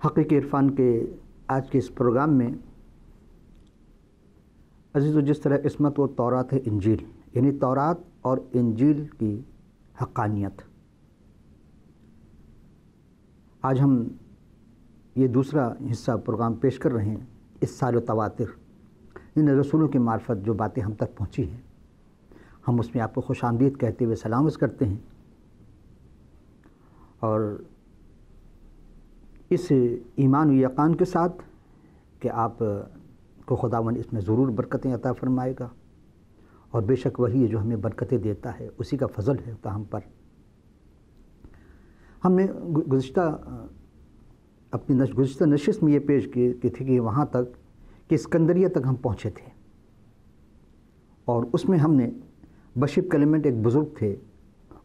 حقیقی عرفان کے آج کے اس پروگرام میں عزیزو جس طرح عصمت و تورات ہے انجیل، یعنی تورات اور انجیل کی حقانیت، آج ہم یہ دوسرا حصہ پروگرام پیش کر رہے ہیں۔ اس سال و تواتر ان رسولوں کی معرفت جو باتیں ہم تک پہنچی ہیں، ہم اس میں آپ کو خوش آمدید کہتے ہوئے سلام عرض کرتے ہیں، اور اس ایمان و یقین کے ساتھ کہ آپ کو خداوند اس میں ضرور برکتیں عطا فرمائے گا، اور بے شک وہی ہے جو ہمیں برکتیں دیتا ہے، اسی کا فضل ہے ہم پر۔ ہم نے گزشتہ نشست میں یہ پیش کی تھی کہ وہاں تک کہ اسکندریہ تک ہم پہنچے تھے، اور اس میں ہم نے بشپ کلیمنٹ ایک بزرگ تھے،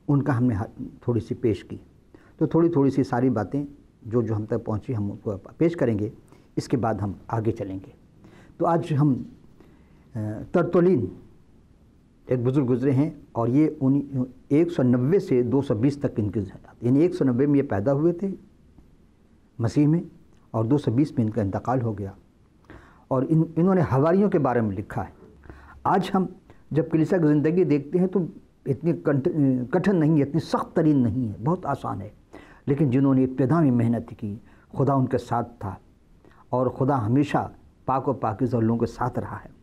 ان کا ہم نے تھوڑی سی پیش کی، تو تھوڑی سی ساری باتیں جو ہم تک پہنچی ہم ان کو پیش کریں گے، اس کے بعد ہم آگے چلیں گے۔ تو آج ہم ترتولین ایک بزرگ گزرے ہیں، اور یہ 190 سے 220 تک ان کے یعنی 190 میں یہ پیدا ہوئے تھے مسیح میں، اور 220 میں ان کا انتقال ہو گیا، اور انہوں نے حواریوں کے بارے میں لکھا ہے۔ آج ہم جب کلیسا کی زندگی دیکھتے ہیں تو اتنی کٹھن نہیں ہے، اتنی سخت ترین نہیں ہے، بہت آسان ہے، لیکن جنہوں نے ابتدا میں محنت کی، خدا ان کے ساتھ تھا، اور خدا ہمیشہ پاک و پاکیزہ لوگوں کے ساتھ رہا ہے۔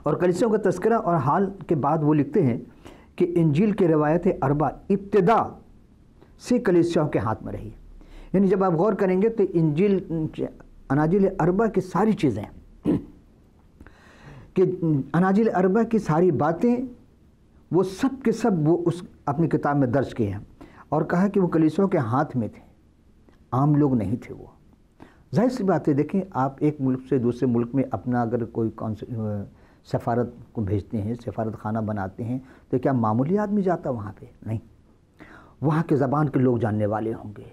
اور کلیسیوں کا تذکرہ اور حال کے بعد وہ لکھتے ہیں کہ انجیل کی روایت اربع ابتدا سے کلیسیوں کے ہاتھ میں رہی، یعنی جب آپ غور کریں گے تو اناجیل اربع کی ساری چیزیں کہ اناجیل اربع کی ساری باتیں وہ سب کے سب وہ اس اپنی کتاب میں درج کیے ہیں، اور کہا کہ وہ کلیسیوں کے ہاتھ میں تھے، عام لوگ نہیں تھے۔ وہ ظاہر سی بات ہے، دیکھیں آپ ایک ملک سے دوسرے ملک میں اپنا اگر کوئی سفارت کو بھیجتے ہیں، سفارت خانہ بناتے ہیں، تو کیا معمولی آدمی جاتا وہاں پہ؟ نہیں، وہاں کے زبان کے لوگ جاننے والے ہوں گے،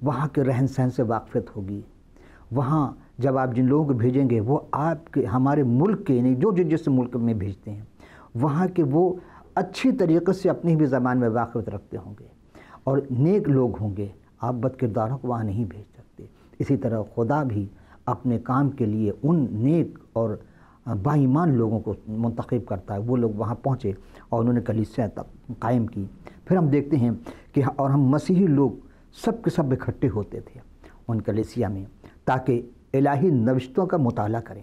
وہاں کے رہن سہن سے واقفیت ہوگی، وہاں جب آپ جن لوگوں کو بھیجیں گے وہ آپ کے ہمارے ملک کے یعنی جو جس ملک میں بھیجتے ہیں وہاں کے وہ اچھی طریقے سے اپنی بھی زبان میں واقفیت رکھتے ہوں گے، اور نیک لوگ ہوں گے، آپ بد کرداروں کو وہاں نہیں بھیج سکتے۔ اسی طرح خدا بھی اپنے کام کے لیے ان نیک اور با ایمان لوگوں کو منتخب کرتا ہے۔ وہ لوگ وہاں پہنچے اور انہوں نے کلیسیا قائم کی۔ پھر ہم دیکھتے ہیں کہ اور ہم مسیحی لوگ سب کے سب اکٹھے ہوتے تھے ان کلیسیا میں، تاکہ الہی نوشتوں کا مطالعہ کریں،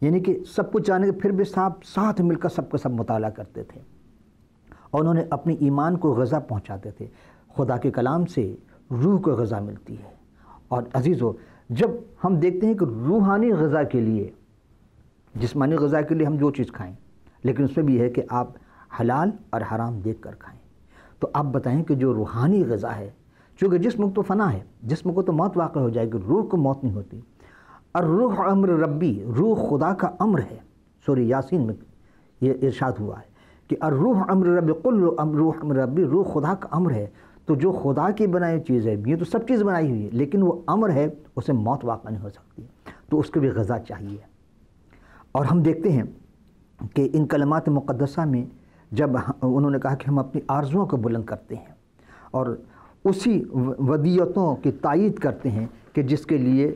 یعنی کہ سب کچھ جانے کے پھر بھی ساتھ مل کر سب کا سب مطالعہ کرتے تھے، اور انہوں نے اپنی ایمان کو غذا پہنچاتے تھے۔ خدا کے کلام سے روح کو غذا ملتی ہے، اور عزیزو جب ہم دیکھتے ہیں کہ روحانی غذا کے لیے، جسمانی غذا کے لیے ہم جو چیز کھائیں، لیکن اس میں بھی ہے کہ آپ حلال اور حرام دیکھ کر کھائیں، تو آپ بتائیں کہ جو روحانی غذا ہے، چونکہ جسم تو فنا ہے، جسم کو تو موت واقع ہو جائے گی، روح کو موت نہیں ہوتی۔ الروح امر ربی، روح خدا کا امر ہے، سورہ یاسین میں یہ ارشاد ہوا ہے کہ الروح امر ربی قل روح امر ربی، روح خدا کا امر ہے۔ تو جو خدا کی بنائی چیز ہے، یہ تو سب چیز بنائی ہوئی ہے، لیکن وہ امر ہے، اسے موت واقع نہیں ہو سکتی، تو اس کو بھی غذا چاہیے۔ اور ہم دیکھتے ہیں کہ ان کلمات مقدسہ میں جب انہوں نے کہا کہ ہم اپنی آرزوؤں کو بلند کرتے ہیں، اور اسی ودیعتوں کی تائید کرتے ہیں کہ جس کے لیے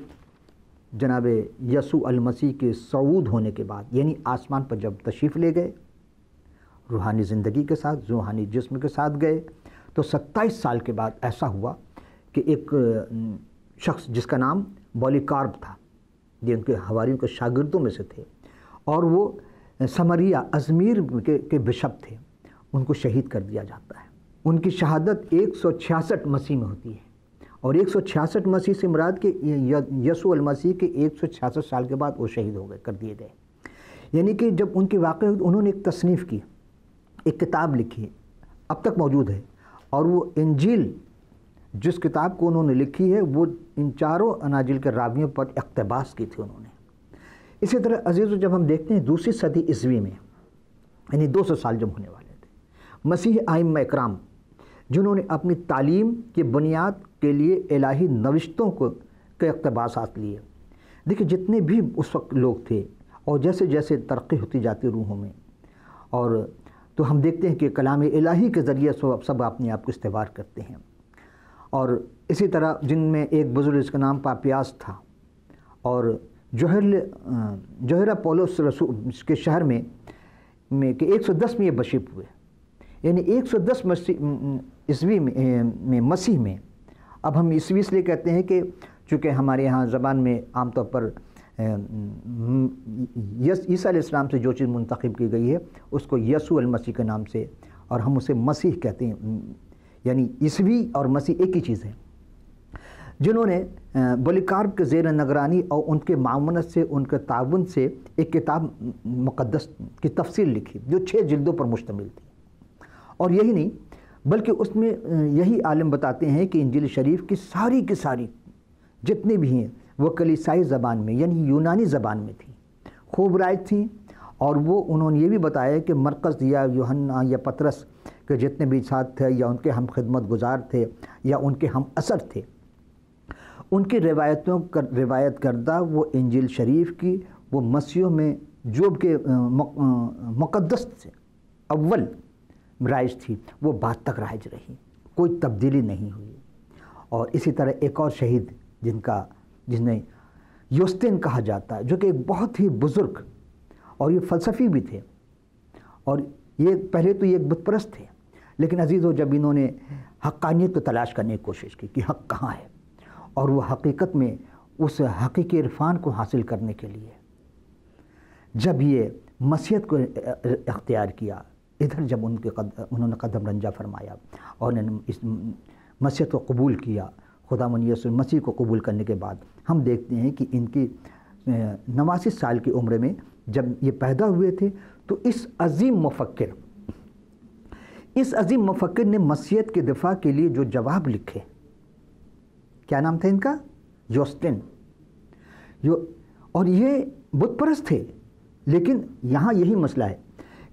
جناب یسوع المسیح کے صعود ہونے کے بعد، یعنی آسمان پر جب تشریف لے گئے روحانی زندگی کے ساتھ، روحانی جسم کے ساتھ گئے، تو 27 سال کے بعد ایسا ہوا کہ ایک شخص جس کا نام پولیکارپ تھا، یہ ان کے حواریوں کے شاگردوں میں سے تھے، اور وہ سمریہ ازمیر کے بشپ تھے، ان کو شہید کر دیا جاتا ہے۔ ان کی شہادت 166 مسیح میں ہوتی ہے، اور 166 مسیح سے مراد کہ یسوع المسیح کے 166 سال کے بعد وہ شہید ہو گئے، کر دیے گئے۔ یعنی کہ جب ان کی واقع انہوں نے ایک تصنیف کی، ایک کتاب لکھی، اب تک موجود ہے، اور وہ انجیل جس کتاب کو انہوں نے لکھی ہے وہ ان چاروں اناجیل کے راویوں پر اقتباس کی تھی انہوں نے۔ اسی طرح عزیزو جب ہم دیکھتے ہیں دوسری صدی عیسوی میں، یعنی 200 سال جب ہونے والے تھے، مسیح ائمہ اکرام جنہوں نے اپنی تعلیم کی بنیاد کے لیے الہی نوشتوں کے اقتباسات لیے، دیکھیں جتنے بھی اس وقت لوگ تھے، اور جیسے جیسے ترقی ہوتی جاتی روحوں میں، اور تو ہم دیکھتے ہیں کہ کلام الہی کے ذریعے سب اپنے آپ کو استوار کرتے ہیں، اور اسی طرح جن میں ایک بزرگ جس کا نام پاپیاس تھا، اور جوہرہ پولس رسول کے شہر میں کہ 110 میں یہ بشپ ہوئے، یعنی 110 عیسوی میں مسیح میں. اب ہم عیسوی اس لیے کہتے ہیں کہ چونکہ ہمارے یہاں زبان میں عام طور پر عیسیٰ علیہ السلام سے جو چیز منتخب کی گئی ہے اس کو یسوع المسیح کے نام سے، اور ہم اسے مسیح کہتے ہیں، یعنی عیسوی اور مسیح ایک ہی چیز ہے. جنہوں نے بولیکارپ کے زیر نگرانی اور ان کے معاونت سے، ان کے تعاون سے ایک کتاب مقدس کی تفسیر لکھی جو 6 جلدوں پر مشتمل تھی. اور یہی نہیں بلکہ اس میں یہی عالم بتاتے ہیں کہ انجیل شریف کی ساری جتنے بھی ہیں وہ کلیسائی زبان میں یعنی یونانی زبان میں تھی، خوب رائج تھیں. اور وہ انہوں نے یہ بھی بتایا کہ مرقس یا یوحنا یا پطرس کے جتنے بھی ساتھ تھے یا ان کے ہم خدمت گزار تھے یا ان کے ہم اثر تھے، ان کی روایت کردہ وہ انجیل شریف کی وہ مسیحوں میں جو کہ مقدس سے اول رائج تھی وہ بعد تک رائج رہی، کوئی تبدیلی نہیں ہوئی. اور اسی طرح ایک اور شہید جنہیں یوستین کہا جاتا ہے، جو کہ ایک بہت ہی بزرگ اور یہ فلسفی بھی تھے، اور یہ پہلے تو یہ ایک بت پرست تھے، لیکن عزیزو جب انہوں نے حقانیت کو تلاش کرنے کی کوشش کی کہ حق کہاں ہے، اور وہ حقیقت میں اس حقیقی عرفان کو حاصل کرنے کے لیے جب یہ مسیحیت کو اختیار کیا، ادھر جب انہوں نے قدم رنجہ فرمایا اور انہوں نے اس مسیحیت کو قبول کیا، خداوند یسوع مسیح کو قبول کرنے کے بعد ہم دیکھتے ہیں کہ ان کی 89 سال کی عمر میں جب یہ پیدا ہوئے تھے تو اس عظیم مفکر نے مسیحیت کے دفاع کے لیے جو جواب لکھے، کیا نام تھا ان کا؟ یوستین. اور یہ بت پرست تھے، لیکن یہاں یہی مسئلہ ہے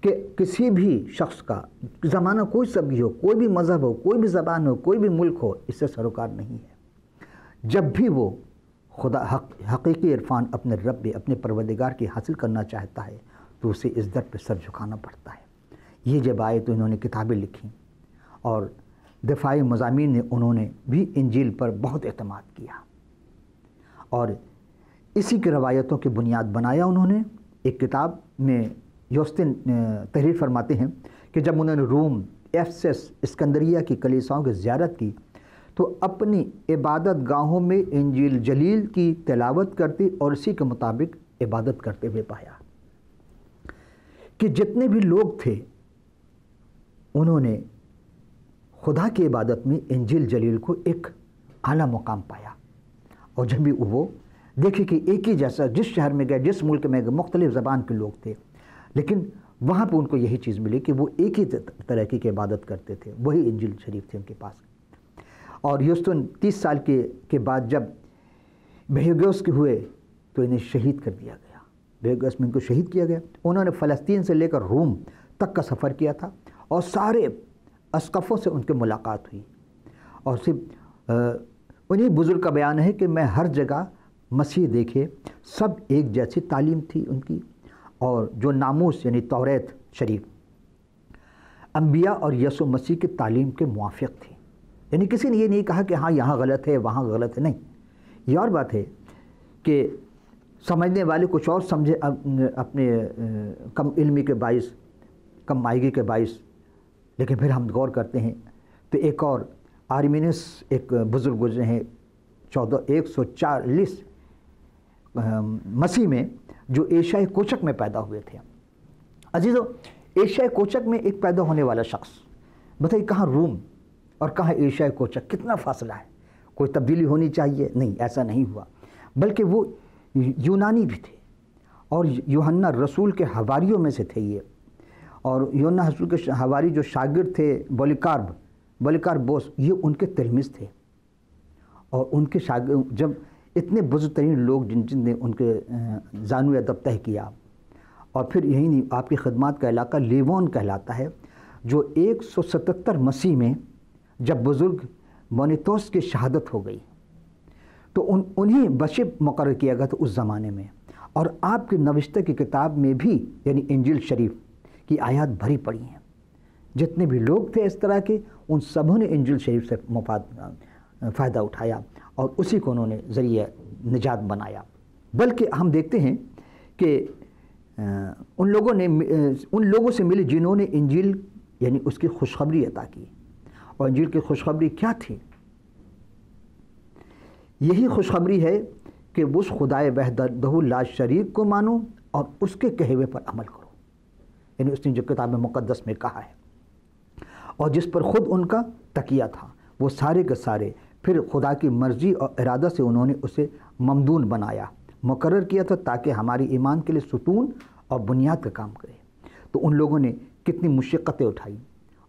کہ کسی بھی شخص کا زمانہ کوئی سا بھی ہو، کوئی بھی مذہب ہو، کوئی بھی زبان ہو، کوئی بھی ملک ہو، اس سے سروکار نہیں ہے. جب بھی وہ خدا حقیقی عرفان اپنے رب، اپنے پروردگار کی حاصل کرنا چاہتا ہے تو اسے اس در پہ سر جھکانا پڑتا ہے. یہ جب آئے تو انہوں نے کتابیں لکھیں، اور دفاعی مضامین نے انہوں نے بھی انجیل پر بہت اعتماد کیا، اور اسی کی روایتوں کی بنیاد بنایا. انہوں نے ایک کتاب میں یوستین تحریر فرماتے ہیں کہ جب انہوں نے روم، ایفسس، اسکندریہ کی کلیساؤں کی زیارت کی تو اپنی عبادت گاہوں میں انجیل جلیل کی تلاوت کرتے اور اسی کے مطابق عبادت کرتے ہوئے پایا کہ جتنے بھی لوگ تھے انہوں نے خدا کی عبادت میں انجیل جلیل کو ایک اعلیٰ مقام پایا. اور جب بھی وہ دیکھے کہ ایک ہی جیسا جس شہر میں گئے، جس ملک میں گئے، مختلف زبان کے لوگ تھے، لیکن وہاں پہ ان کو یہی چیز ملی کہ وہ ایک ہی طرح کی عبادت کرتے تھے، وہی انجیل شریف تھے ان کے پاس. اور یوستین 30 سال کے بعد جب بہیوگیوس کے ہوئے تو انہیں شہید کر دیا گیا. بہیوگیوس میں ان کو شہید کیا گیا. انہوں نے فلسطین سے لے کر روم تک کا سفر کیا تھا، اور سارے اسقفوں سے ان کی ملاقات ہوئی. اور صرف انہیں بزرگ کا بیان ہے کہ میں ہر جگہ مسیح دیکھے، سب ایک جیسی تعلیم تھی ان کی، اور جو ناموس یعنی توریت شریف انبیاء اور یسوع مسیح کی تعلیم کے موافق تھی. یعنی کسی نے یہ نہیں کہا کہ ہاں یہاں غلط ہے وہاں غلط ہے، نہیں. یہ اور بات ہے کہ سمجھنے والے کچھ اور سمجھے اپنے کم علمی کے باعث، کم مائیگی کے باعث. لیکن پھر ہم غور کرتے ہیں تو ایک اور آرمینیس ایک بزرگ گزرے ہیں 140 مسیح میں، جو ایشیائے کوچک میں پیدا ہوئے تھے. عزیزو، ایشیائے کوچک میں ایک پیدا ہونے والا شخص، بتائیے کہاں روم اور کہاں ایشیائے کوچک، کتنا فاصلہ ہے؟ کوئی تبدیلی ہونی چاہیے؟ نہیں، ایسا نہیں ہوا. بلکہ وہ یونانی بھی تھے، اور یوحنا رسول کے حواریوں میں سے تھے یہ. اور یوحنا رسول کے حواری جو شاگرد تھے بولیکاربوس، یہ ان کے تلمیذ تھے. اور ان کے شاگرد جب اتنے بزرگ ترین لوگ جن نے ان کے زانوِ ادب طے کیا. اور پھر یہی نہیں، آپ کی خدمات کا علاقہ لیوون کہلاتا ہے، جو 177 مسیح میں جب بزرگ مونیتوس کی شہادت ہو گئی تو انہیں بشپ مقرر کیا گیا تھا اس زمانے میں. اور آپ کی نوشتہ کی کتاب میں بھی یعنی انجیل شریف کی آیات بھری پڑی ہیں. جتنے بھی لوگ تھے اس طرح کے، ان سبوں نے انجیل شریف سے مفاد فائدہ اٹھایا اور اسی کو انہوں نے ذریعہ نجات بنایا۔ بلکہ ہم دیکھتے ہیں کہ ان لوگوں سے ملے جنہوں نے انجیل یعنی اس کی خوشخبری عطا کی، اور انجیل کی خوشخبری کیا تھی؟ یہی خوشخبری ہے کہ اس خدائے وحدہ لا شریک کو مانو اور اس کے کہے ہوئے پر عمل کرو، یعنی اس نے جو کتاب مقدس میں کہا ہے اور جس پر خود ان کا تکیہ تھا، وہ سارے کے سارے پھر خدا کی مرضی اور ارادہ سے انہوں نے اسے ممدون بنایا، مقرر کیا تھا تاکہ ہماری ایمان کے لیے ستون اور بنیاد کا کام کرے۔ تو ان لوگوں نے کتنی مشقتیں اٹھائی،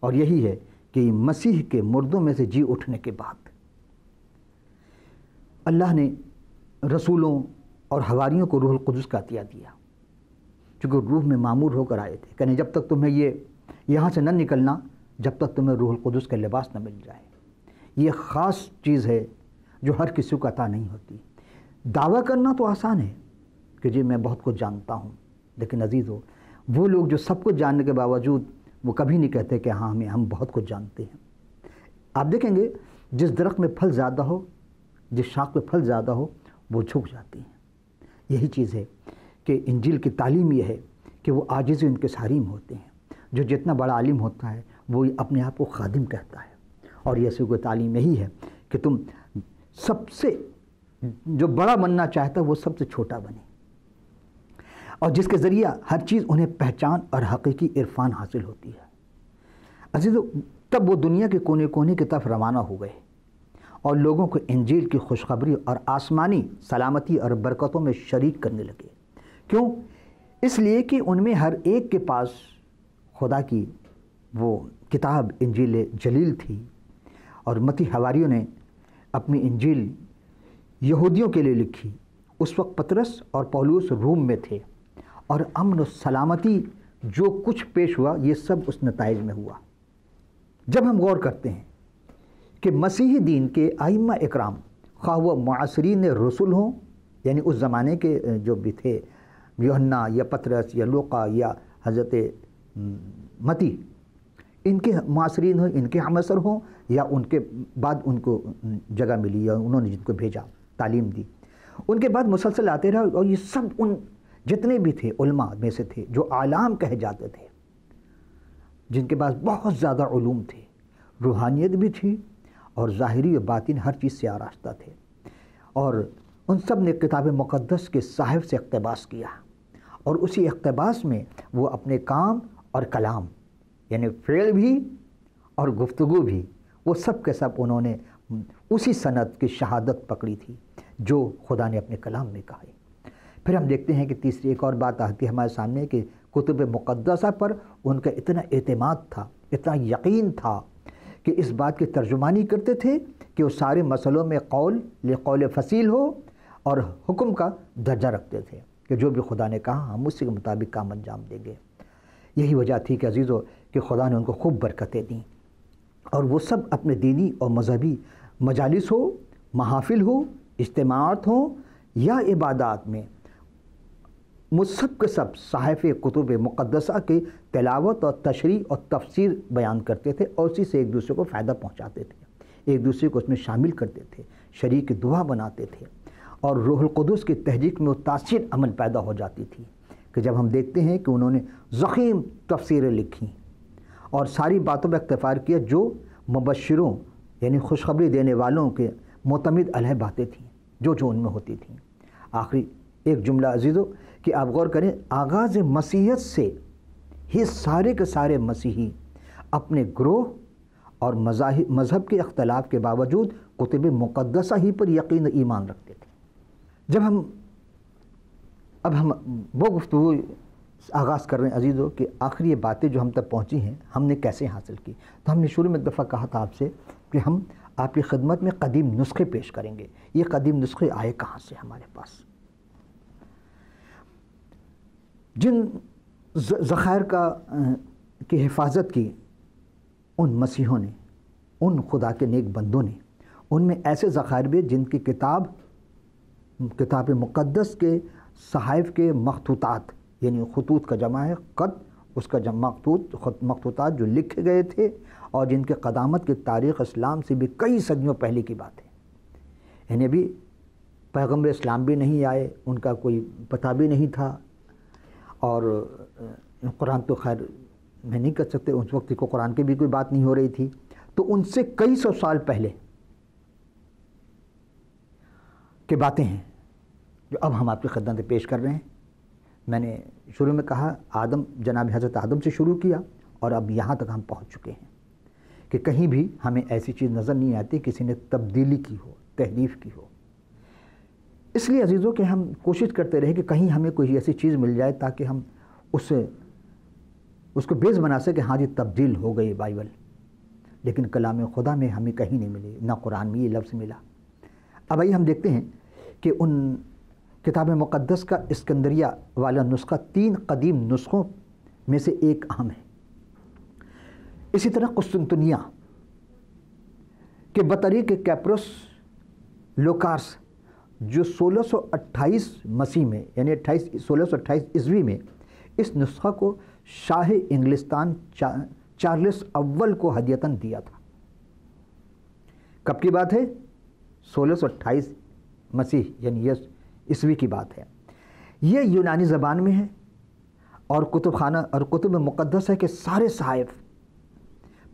اور یہی ہے کہ مسیح کے مردوں میں سے جی اٹھنے کے بعد اللہ نے رسولوں اور حواریوں کو روح القدس کا عطیہ دیا، چونکہ روح میں معمور ہو کر آئے تھے، کہنے جب تک تمہیں یہاں سے نہ نکلنا جب تک تمہیں روح القدس کا لباس نہ مل جائے۔ یہ خاص چیز ہے جو ہر کسی کو عطا نہیں ہوتی۔ دعویٰ کرنا تو آسان ہے کہ جی میں بہت کچھ جانتا ہوں، لیکن عزیزو وہ لوگ جو سب کچھ جاننے کے باوجود وہ کبھی نہیں کہتے کہ ہاں ہم بہت کچھ جانتے ہیں۔ آپ دیکھیں گے جس درخت میں پھل زیادہ ہو، جس شاخ پہ پھل زیادہ ہو، وہ جھک جاتی ہیں۔ یہی چیز ہے کہ انجیل کی تعلیم یہ ہے کہ وہ عاجز ان کے حریم ہوتے ہیں۔ جو جتنا بڑا عالم ہوتا ہے وہ اپنے آپ کو خادم کہتا ہے، اور یہ کوئی تعلیم یہی ہے کہ تم سب سے جو بڑا بننا چاہتا ہے وہ سب سے چھوٹا بنے، اور جس کے ذریعہ ہر چیز انہیں پہچان اور حقیقی عرفان حاصل ہوتی ہے۔ عزیزو تب وہ دنیا کے کونے کونے کی طرف روانہ ہو گئے اور لوگوں کو انجیل کی خوشخبری اور آسمانی سلامتی اور برکتوں میں شریک کرنے لگے۔ کیوں؟ اس لیے کہ ان میں ہر ایک کے پاس خدا کی وہ کتاب انجیل جلیل تھی، اور متی حواریوں نے اپنی انجیل یہودیوں کے لیے لکھی۔ اس وقت پطرس اور پولس روم میں تھے، اور امن و سلامتی جو کچھ پیش ہوا یہ سب اس نتائج میں ہوا۔ جب ہم غور کرتے ہیں کہ مسیحی دین کے ائمہ اکرام، خواہ وہ معاصرین رسول ہوں، یعنی اس زمانے کے جو بھی تھے، یوحنا یا پطرس یا لوقا یا حضرت متی، ان کے معاصرین ہوں، ان کے ہمعصر ہوں، یا ان کے بعد ان کو جگہ ملی یا انہوں نے جن کو بھیجا تعلیم دی، ان کے بعد مسلسل آتے رہے، اور یہ سب ان جتنے بھی تھے علماء میں سے تھے جو عالم کہے جاتے تھے، جن کے پاس بہت زیادہ علوم تھے، روحانیت بھی تھی اور ظاہری و باطن ہر چیز سے آراستہ تھے، اور ان سب نے کتاب مقدس کے صاحب سے اقتباس کیا، اور اسی اقتباس میں وہ اپنے کام اور کلام یعنی فعل بھی اور گفتگو بھی، وہ سب کے سب انہوں نے اسی سند کی شہادت پکڑی تھی جو خدا نے اپنے کلام میں کہا ہے۔ پھر ہم دیکھتے ہیں کہ تیسری ایک اور بات آتی ہے ہمارے سامنے کہ کتب مقدسہ پر ان کا اتنا اعتماد تھا، اتنا یقین تھا کہ اس بات کی ترجمانی کرتے تھے کہ وہ سارے مسئلوں میں قول فصیل ہو اور حکم کا درجہ رکھتے تھے کہ جو بھی خدا نے کہا ہم اسی کے مطابق کام انجام دیں گے۔ یہی وجہ تھی کہ عزیزو کہ خدا نے ان کو خوب برکتیں دیں، اور وہ سب اپنے دینی اور مذہبی مجالس ہو، محافل ہو، اجتماعات ہوں یا عبادات میں سب کے سب صحائف کتب مقدسہ کی تلاوت اور تشریح اور تفسیر بیان کرتے تھے، اور اسی سے ایک دوسرے کو فائدہ پہنچاتے تھے، ایک دوسرے کو اس میں شامل کرتے تھے، شریک دعا بناتے تھے، اور روح القدس کی تحریک میں وہ تاثیر عمل پیدا ہو جاتی تھی کہ جب ہم دیکھتے ہیں کہ انہوں نے ضخیم تفسیریں لکھیں اور ساری باتوں پر اکتفار کیا جو مبشروں یعنی خوشخبری دینے والوں کے معتمد علیہ باتیں تھیں جو ان میں ہوتی تھیں۔ آخری ایک جملہ عزیزو کہ آپ غور کریں، آغاز مسیحیت سے ہی سارے کے سارے مسیحی اپنے گروہ اور مذہب کے اختلاف کے باوجود کتب مقدسہ ہی پر یقین و ایمان رکھتے تھے۔ جب اب ہم وہ گفتگو آغاز کر رہے ہیں عزیزو کہ آخری یہ باتیں جو ہم تک پہنچی ہیں ہم نے کیسے حاصل کی، تو ہم نے شروع میں ایک دفعہ کہا تھا آپ سے کہ ہم آپ کی خدمت میں قدیم نسخے پیش کریں گے۔ یہ قدیم نسخے آئے کہاں سے ہمارے پاس؟ جن ذخائر کی حفاظت کی ان مسیحوں نے، ان خدا کے نیک بندوں نے، ان میں ایسے ذخائر بھی جن کی کتاب مقدس کے صحائف کے مخطوطات، یعنی خطوط کا جمع ہے، خط اس کا جمع مخطوطات جو لکھے گئے تھے اور جن کے قدامت کی تاریخ اسلام سے بھی کئی صدیوں پہلے کی بات ہے. انہیں بھی پیغمبر اسلام بھی نہیں آئے، ان کا کوئی پتہ بھی نہیں تھا، اور قرآن تو خیر میں نہیں کر سکتے، اس وقت کو قرآن کی بھی کوئی بات نہیں ہو رہی تھی. تو ان سے کئی سو سال پہلے کی باتیں ہیں جو اب ہم آپ کی خدمت میں پیش کر رہے ہیں. میں نے شروع میں کہا جناب حضرت آدم سے شروع کیا، اور اب یہاں تک ہم پہنچ چکے ہیں کہ کہیں بھی ہمیں ایسی چیز نظر نہیں آتی کسی نے تبدیلی کی ہو، تحریف کی ہو. اس لیے عزیزوں کہ ہم کوشش کرتے رہے کہ کہیں ہمیں کوئی ایسی چیز مل جائے تاکہ ہم اس کو بیس بنا سکے کہ ہاں جی تبدیل ہو گئی بائبل. لیکن کلام خدا میں ہمیں کہیں نہیں ملی، نہ قرآن میں یہ لفظ ملا. اب آئیے ہم دیکھتے ہیں کہ ان کتاب مقدس کا اسکندریہ والا نسخہ 3 قدیم نسخوں میں سے ایک اہم ہے. اسی طرح قسطنطنیہ کے بطریق کیپروس لوکارس جو 1628 مسیح میں یعنی 1628 عیسوی میں اس نسخہ کو شاہ انگلستان چارلس اول کو ہدیتاً دیا تھا. کب کی بات ہے؟ 1628 مسیح یعنی عیسوی کی بات ہے. یہ یونانی زبان میں ہے اور کتب خانہ اور کتب مقدس ہے کہ سارے صحائف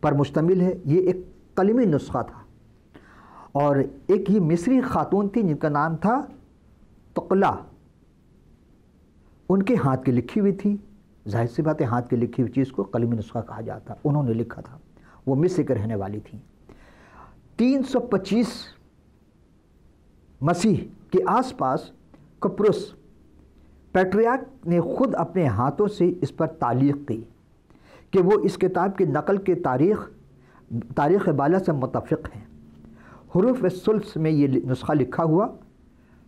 پر مشتمل ہے. یہ ایک قلمی نسخہ تھا، اور ایک یہ مصری خاتون تھی جن کا نام تھا تقلا. ان کے ہاتھ کی لکھی ہوئی تھی. ظاہر سی بات ہے ہاتھ کی لکھی ہوئی چیز کو قلمی نسخہ کہا جاتا. انہوں نے لکھا تھا. وہ مصر کے رہنے والی تھیں. 325 مسیح کے آس پاس کپروس پیٹریارک نے خود اپنے ہاتھوں سے اس پر تعلیق کی کہ وہ اس کتاب کی نقل کے تاریخ بالا سے متفق ہیں. حروف ثلث میں یہ نسخہ لکھا ہوا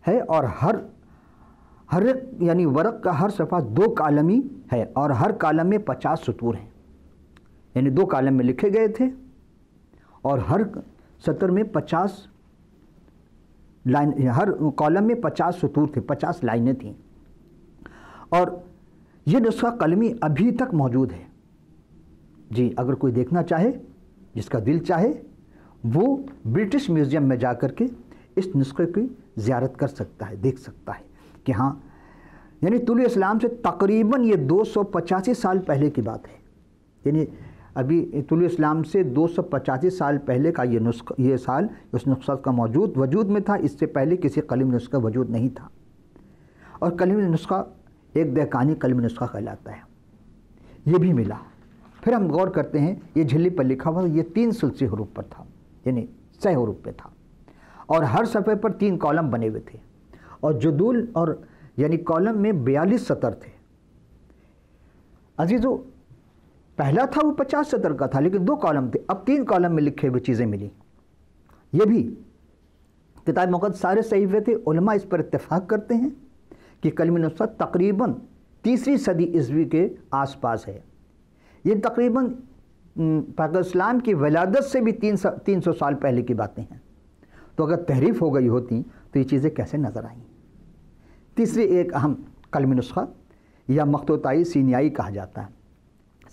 ہے، اور ہر یعنی ورق کا ہر صفحہ 2 کالمی ہے، اور ہر کالم میں 50 سطور ہیں. یعنی 2 کالم میں لکھے گئے تھے، اور ہر سطر میں 50 لائن، ہر کالم میں 50 سطور تھے، 50 لائنیں تھیں. اور یہ نسخہ قلمی ابھی تک موجود ہے. جی اگر کوئی دیکھنا چاہے، جس کا دل چاہے، وہ برٹش میوزیم میں جا کر کے اس نسخے کی زیارت کر سکتا ہے، دیکھ سکتا ہے کہ ہاں یعنی طلوع اسلام سے تقریباً یہ 285 سال پہلے کی بات ہے. یعنی ابھی طلوع اسلام سے 285 سال پہلے کا یہ سال اس نسخہ کا وجود میں تھا. اس سے پہلے کسی قلم نسخہ وجود نہیں تھا. اور قلم نسخہ ایک دہقانی قلم نسخہ کہلاتا ہے. یہ بھی ملا. پھر ہم غور کرتے ہیں، یہ جھلی پر لکھا ہوا یہ 3 ثلثی حروف پر تھا، یعنی 6 حروف پہ تھا، اور ہر صفحے پر 3 کالم بنے ہوئے تھے، اور جدول اور یعنی کالم میں 42 سطر تھے. عزیزو پہلا تھا وہ 50 سطر کا تھا، لیکن 2 کالم تھے. اب 3 کالم میں لکھے ہوئے چیزیں ملی. یہ بھی کتاب مقدس سارے صحیفے تھے. علماء اس پر اتفاق کرتے ہیں کہ کلمی نسخہ تقریباً 3 صدی عیسوی کے آس پاس ہے. یہ تقریباً پیغمبر اسلام کی ولادت سے بھی 300 سال پہلے کی باتیں ہیں. تو اگر تحریف ہو گئی ہوتی تو یہ چیزیں کیسے نظر آئیں؟ تیسری ایک اہم قلمی نسخہ یا مخطوطائی سینیائی کہا جاتا ہے.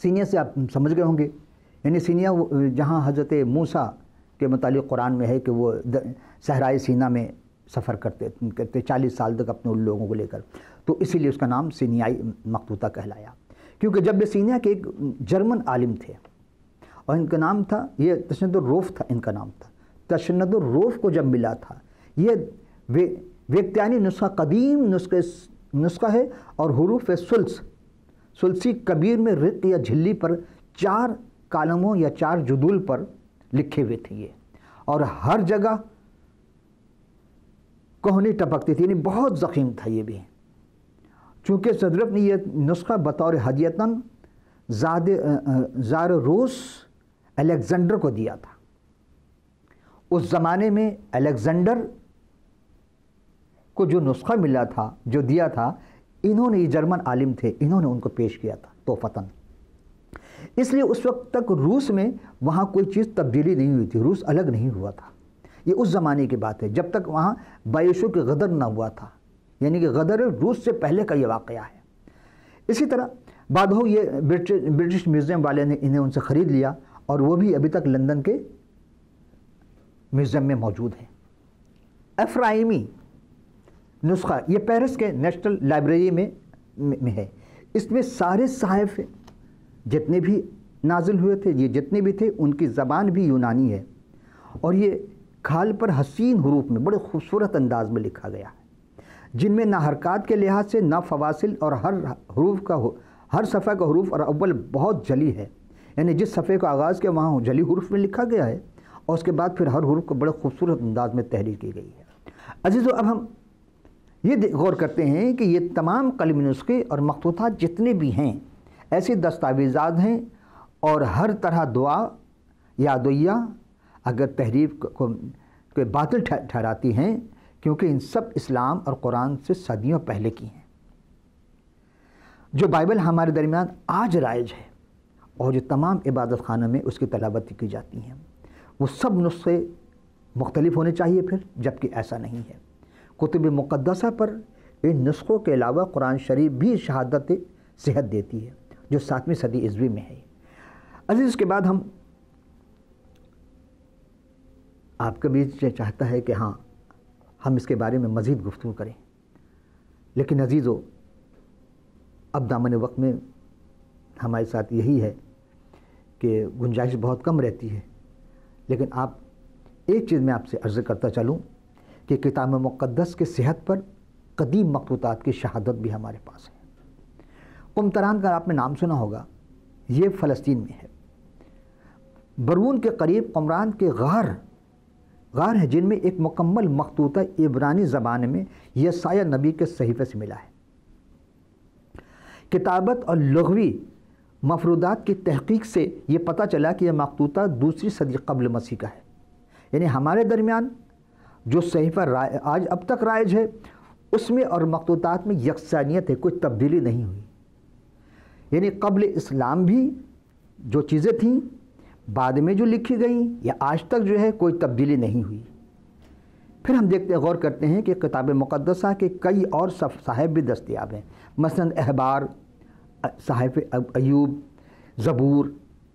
سینیا سے آپ سمجھ گئے ہوں گے، یعنی سینیا جہاں حضرت موسیٰ کے متعلق قرآن میں ہے کہ وہ صحرائے سینا میں سفر کرتے 40 سال تک اپنے ان لوگوں کو لے کر، تو اسی لیے اس کا نام سینیائی مخطوطہ کہلایا. کیونکہ جب سینیا کے ایک جرمن عالم تھے، اور ان کا نام تھا، یہ تشند الروف تھا، ان کا نام تھا. تشند الروف کو جب ملا تھا، یہ ویکتیانی نسخہ قدیم نسخہ ہے، اور حروف ثلثی کبیر میں رق یا جھلی پر 4 کالموں یا 4 جدول پر لکھے ہوئے تھے یہ، اور ہر جگہ کوہنی ٹپکتی تھی، یعنی بہت ضخیم تھا یہ بھی. چونکہ صدرف نے یہ نسخہ بطور ہدیتاً زار روس الیگزینڈر کو دیا تھا. اس زمانے میں الیگزینڈر کو جو نسخہ ملا تھا، جو دیا تھا، انہوں نے، یہ جرمن عالم تھے، انہوں نے ان کو پیش کیا تھا تحفتاً. اس لیے اس وقت تک روس میں وہاں کوئی چیز تبدیلی نہیں ہوئی تھی، روس الگ نہیں ہوا تھا. یہ اس زمانے کی بات ہے جب تک وہاں بایشوں کی غدر نہ ہوا تھا، یعنی کہ غدر روس سے پہلے کا یہ واقعہ ہے. اسی طرح بعد ہو یہ برٹش میوزیم والے نے انہیں ان سے خرید لیا اور وہ بھی ابھی تک لندن کے میوزیم میں موجود ہیں۔ افرائیمی نسخہ یہ پیرس کے نیشنل لائبریری میں ہے۔ اس میں سارے صحائف جتنے بھی نازل ہوئے تھے، یہ جتنے بھی تھے، ان کی زبان بھی یونانی ہے، اور یہ کھال پر حسین حروف میں بڑے خوبصورت انداز میں لکھا گیا ہے، جن میں نہ حرکات کے لحاظ سے نہ فواصل، اور ہر صفحہ کا حروف اور اول بہت جلی ہے، یعنی جس صفحے کا آغاز کیا وہاں جلی حروف میں لکھا گیا ہے، اور اس کے بعد پھر ہر حروف کو بڑے خوبصورت انداز میں تحریر کی گئی ہے۔ عزیزو، اب ہم یہ غور کرتے ہیں کہ یہ تمام قلمی نسخے اور مخطوطات جتنے بھی ہیں ایسے دستاویزات ہیں، اور ہر طرح دعا یا ادعیہ اگر تحریف کو باطل ٹھہراتی ہیں، کیونکہ ان سب اسلام اور قرآن سے صدیوں پہلے کی ہیں۔ جو بائبل ہمارے درمیان آج رائج ہے اور جو تمام عبادت خانوں میں اس کی تلاوت کی جاتی ہیں، وہ سب نسخے مختلف ہونے چاہیے پھر، جبکہ ایسا نہیں ہے۔ کتب مقدسہ پر ان نسخوں کے علاوہ قرآن شریف بھی شہادت صحت دیتی ہے، جو 7ویں صدی عیسوی میں ہے۔ عزیز، اس کے بعد آپ کا بھی چاہتا ہے کہ ہاں ہم اس کے بارے میں مزید گفتگو کریں، لیکن عزیزو، اب دامن وقت میں ہمارے ساتھ یہی ہے کہ گنجائش بہت کم رہتی ہے، لیکن ایک چیز میں آپ سے عرض کرتا چلوں کہ کتاب مقدس کے صحت پر قدیم مخطوطات کی شہادت بھی ہمارے پاس ہے۔ قمطران کا آپ نے نام سنا ہوگا، یہ فلسطین میں ہے۔ برون کے قریب قمران کے غار ہیں، جن میں ایک مکمل مخطوطہ عبرانی زبان میں یسایہ نبی کے صحیفے سے ملا ہے۔ کتابت اور لغوی مفروضات کی تحقیق سے یہ پتہ چلا کہ یہ مخطوطہ 2 صدی قبل مسیح کا ہے، یعنی ہمارے درمیان جو صحیفہ آج اب تک رائج ہے اس میں اور مخطوطات میں یکسانیت ہے، کوئی تبدیلی نہیں ہوئی، یعنی قبل اسلام بھی جو چیزیں تھیں بعد میں جو لکھی گئیں یا آج تک جو ہے کوئی تبدیلی نہیں ہوئی۔ پھر ہم غور کرتے ہیں کہ کتاب مقدسہ کے کئی اور صحائف بھی دستیاب ہیں، مثلا احبار، صحائف ایوب، زبور،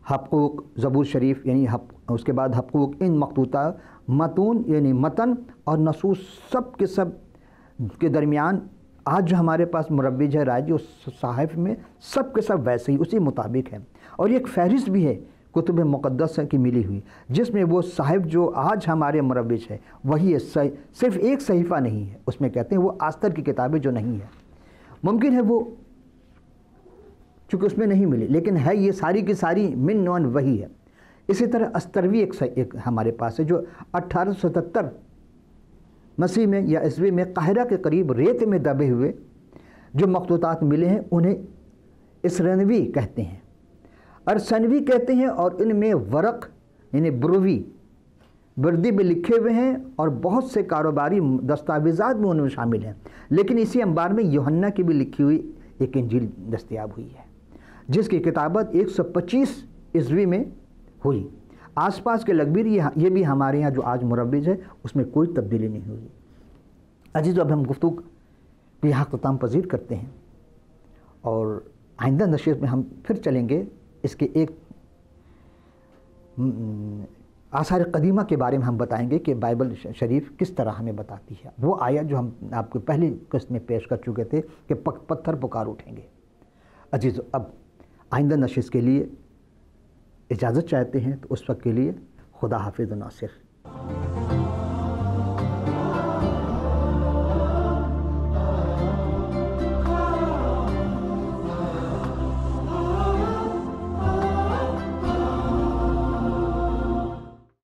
حقوق، زبور شریف یعنی اس کے بعد حقوق۔ ان مخطوطہ متون یعنی متن اور نصوص سب کے سب کے درمیان آج جو ہمارے پاس مروج ہے رائج، اس صحائف میں سب کے سب ویسے ہی اسی مطابق ہے، اور یہ ایک فہرست بھی ہے کتب مقدسہ کی ملی ہوئی، جس میں وہ صحائف جو آج ہمارے مروج ہے وہی ہے، صرف ایک صحیفہ نہیں ہے، اس میں کہتے ہیں وہ آستر کی کتابیں جو نہیں ہے، ممکن ہے وہ چونکہ اس میں نہیں ملی، لیکن ہے یہ ساری کی ساری من نوع وہی ہے۔ اسی طرح استروی ایک ہمارے پاس ہے، جو 1877 مسیح میں یا عیسوی میں قاہرہ کے قریب ریت میں دبے ہوئے جو مخطوطات ملے ہیں انہیں اسرنوی کہتے ہیں، ارسنوی کہتے ہیں، اور ان میں ورق یعنی بردی میں لکھے ہوئے ہیں، اور بہت سے کاروباری دستاویزات بھی ان میں شامل ہیں۔ لیکن اسی انبار میں یوحنا کی بھی لکھی ہوئی ایک انجیل دستیاب ہوئی ہے، جس کی کتابت 125 عیسوی میں ہوئی۔ آس پاس کے لگبیر یہ بھی ہمارے یہاں جو آج مروج ہے اس میں کوئی تبدیلی نہیں ہوئی۔ عزیزو، اب ہم گفتگو کو یہاں اختتام پذیر کرتے ہیں، اور آئندہ نشست میں ہم پھر چلیں گے اس کے ایک آثار قدیمہ کے بارے میں ہم بتائیں گے کہ بائبل شریف کس طرح ہمیں بتاتی ہے، وہ آیت جو ہم آپ کو پہلی قسط میں پیش کر چکے تھے کہ پتھر پکار اٹھیں گے۔ عزیزو، اب آئندہ نشست کے لیے اجازت چاہتے ہیں تو اس وقت کے لیے خدا حافظ و ناصر۔